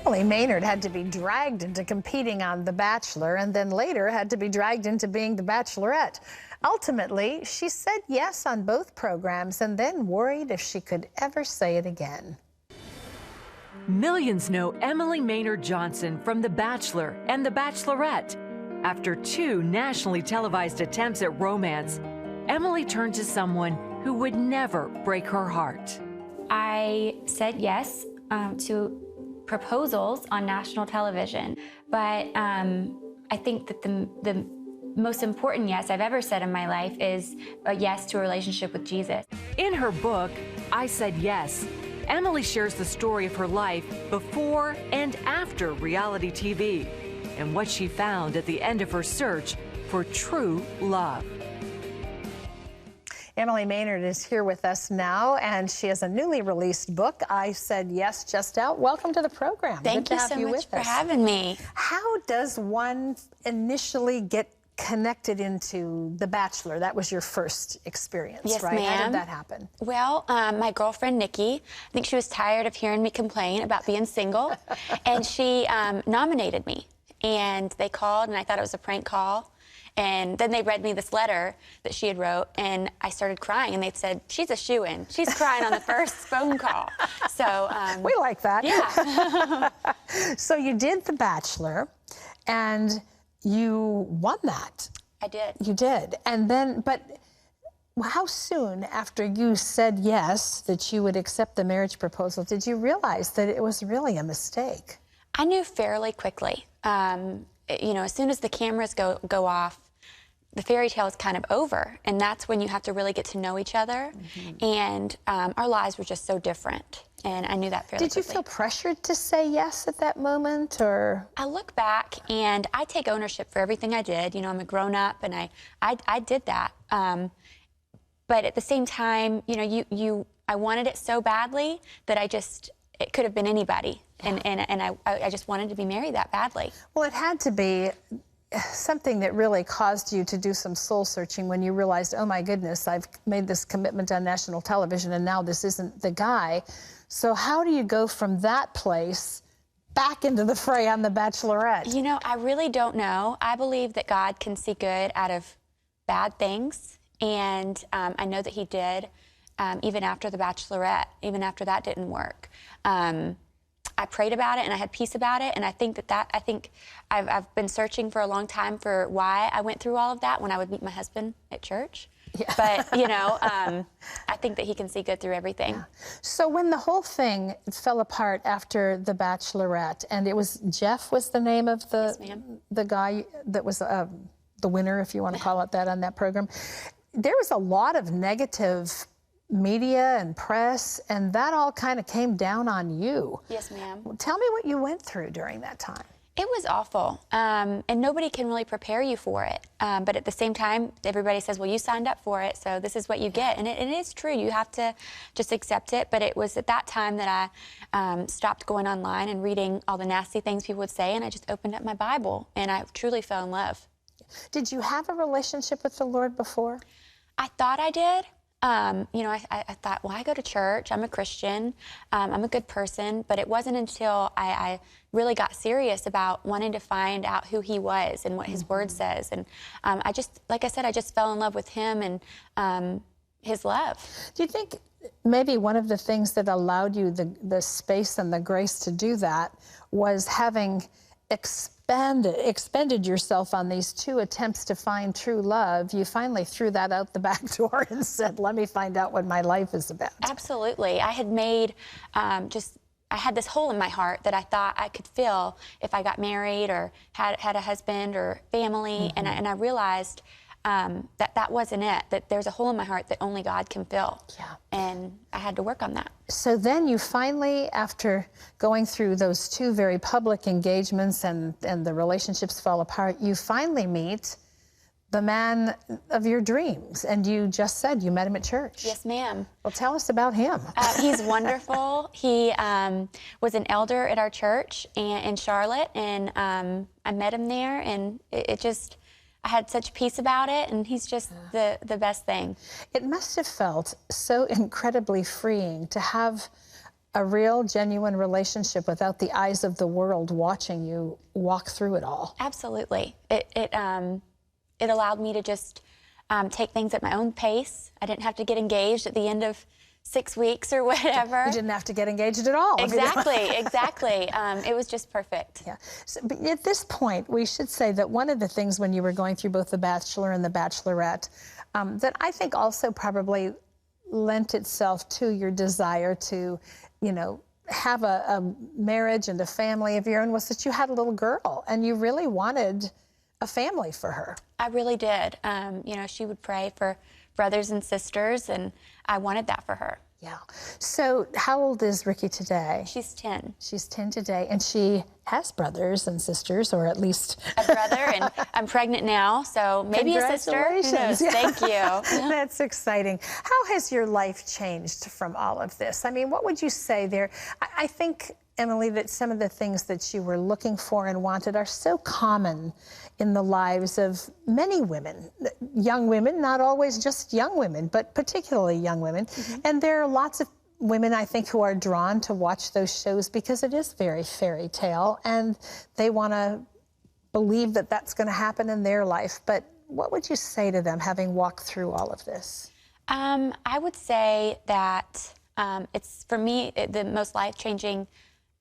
Emily Maynard had to be dragged into competing on The Bachelor and then later had to be dragged into being the Bachelorette. Ultimately, she said yes on both programs and then worried if she could ever say it again. Millions know Emily Maynard Johnson from The Bachelor and The Bachelorette. After 2 nationally televised attempts at romance, Emily turned to someone who would never break her heart. I said yes to proposals on national television, but I think that the most important yes I've ever said in my life is a yes to a relationship with Jesus. In her book, I Said Yes, Emily shares the story of her life before and after reality TV and what she found at the end of her search for true love. Emily Maynard is here with us now, and she has a newly released book, I Said Yes, just out. Welcome to the program. Thank you so much for having me. How does one initially get connected into The Bachelor? That was your first experience, yes, right? Ma'am. How did that happen? Well, my girlfriend, Nikki, I think she was tired of hearing me complain about being single, and she nominated me. And they called, and I thought it was a prank call. And then they read me this letter that she had wrote, and I started crying, and they said, she's a shoo-in. She's crying on the first phone call. So we like that. Yeah. So you did The Bachelor, and you won that. I did. You did. And then, but how soon after you said yes that you would accept the marriage proposal did you realize that it was really a mistake? I knew fairly quickly. You know, as soon as the cameras go off, the fairy tale is kind of over, and that's when you have to really get to know each other. Mm-hmm. And our lives were just so different, and I knew that fairly quickly. Did you feel pressured to say yes at that moment, or? I look back, and I take ownership for everything I did. You know, I'm a grown-up, and I did that. But at the same time, you know, I wanted it so badly that it could have been anybody. Yeah. And I just wanted to be married that badly. Well, it had to be something that really caused you to do some soul searching when you realized, oh my goodness, I've made this commitment on national television and now this isn't the guy. So how do you go from that place back into the fray on The Bachelorette? You know, I really don't know. I believe that God can see good out of bad things, and I know that he did, even after The Bachelorette, even after that didn't work. I prayed about it, and I had peace about it, and I think I've been searching for a long time for why I went through all of that when I would meet my husband at church. Yeah. But, you know, I think that he can see good through everything. Yeah. So when the whole thing fell apart after The Bachelorette, and it was Jeff was the name of the guy that was the winner, if you want to call it that, on that program, there was a lot of negative media and press, and that all kind of came down on you. Yes, ma'am. Tell me what you went through during that time. It was awful, and nobody can really prepare you for it. But at the same time, everybody says, well, you signed up for it, so this is what you get. And it is true. You have to just accept it. But it was at that time that I stopped going online and reading all the nasty things people would say, and I just opened up my Bible, and I truly fell in love. Did you have a relationship with the Lord before? I thought I did. You know, I thought, well, I go to church, I'm a Christian, I'm a good person, but it wasn't until I really got serious about wanting to find out who he was and what his word says. And I just, like I said, I just fell in love with him and his love. Do you think maybe one of the things that allowed you the space and the grace to do that was having expended yourself on these 2 attempts to find true love? You finally threw that out the back door and said, let me find out what my life is about. Absolutely. I had made I had this hole in my heart that I thought I could fill if I got married or had a husband or family. Mm-hmm. and I realized that wasn't it, that there's a hole in my heart that only God can fill. Yeah. And I had to work on that. So then you finally, after going through those 2 very public engagements and the relationships fall apart, you finally meet the man of your dreams. And you just said you met him at church. Yes, ma'am. Well, tell us about him. He's wonderful. He was an elder at our church in Charlotte, and I met him there, and I had such peace about it, and he's just the best thing. It must have felt so incredibly freeing to have a real, genuine relationship without the eyes of the world watching you walk through it all. Absolutely. It allowed me to just take things at my own pace. I didn't have to get engaged at the end of 6 weeks or whatever. You didn't have to get engaged at all. Exactly, exactly. It was just perfect. Yeah. So, but at this point, we should say that one of the things when you were going through both The Bachelor and The Bachelorette, that I think also probably lent itself to your desire to, you know, have a marriage and a family of your own, was that you had a little girl and you really wanted a family for her. I really did. You know, she would pray for brothers and sisters, and I wanted that for her. Yeah. So how old is Ricky today? She's 10. She's 10 today, and she has brothers and sisters, or at least a brother, and I'm pregnant now, so maybe a sister. Who knows? Yeah. Thank you. That's exciting. How has your life changed from all of this? I mean, what would you say there? I think, Emily, that some of the things that you were looking for and wanted are so common in the lives of many women, young women, not always just young women, but particularly young women. Mm-hmm. And there are lots of women, I think, who are drawn to watch those shows because it is very fairy tale, and they want to believe that that's going to happen in their life. But what would you say to them, having walked through all of this? I would say that it's, for me, the most life-changing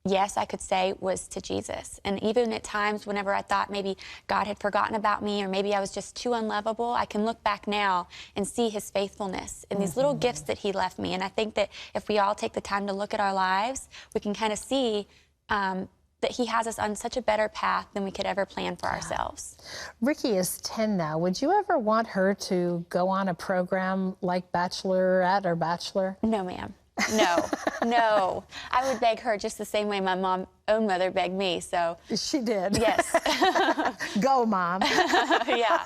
yes, I could say, was to Jesus. And even at times whenever I thought maybe God had forgotten about me, or maybe I was just too unlovable, I can look back now and see his faithfulness in these little gifts that he left me. And I think that if we all take the time to look at our lives, we can kind of see that he has us on such a better path than we could ever plan for ourselves. Ricky is 10 now. Would you ever want her to go on a program like Bachelorette or Bachelor? No, ma'am. No, no. I would beg her just the same way my own mother begged me, so. She did? Yes. Go, Mom. Yeah.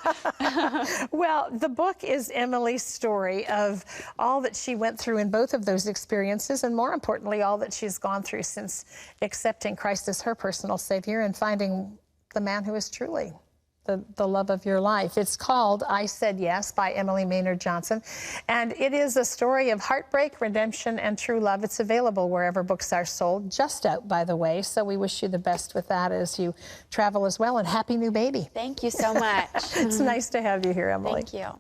Well, the book is Emily's story of all that she went through in both of those experiences, and more importantly, all that she's gone through since accepting Christ as her personal Savior and finding the man who is truly the love of your life. It's called I Said Yes by Emily Maynard Johnson, and it is a story of heartbreak, redemption, and true love. It's available wherever books are sold, just out, by the way, so we wish you the best with that as you travel as well, and happy new baby. Thank you so much. It's nice to have you here, Emily. Thank you.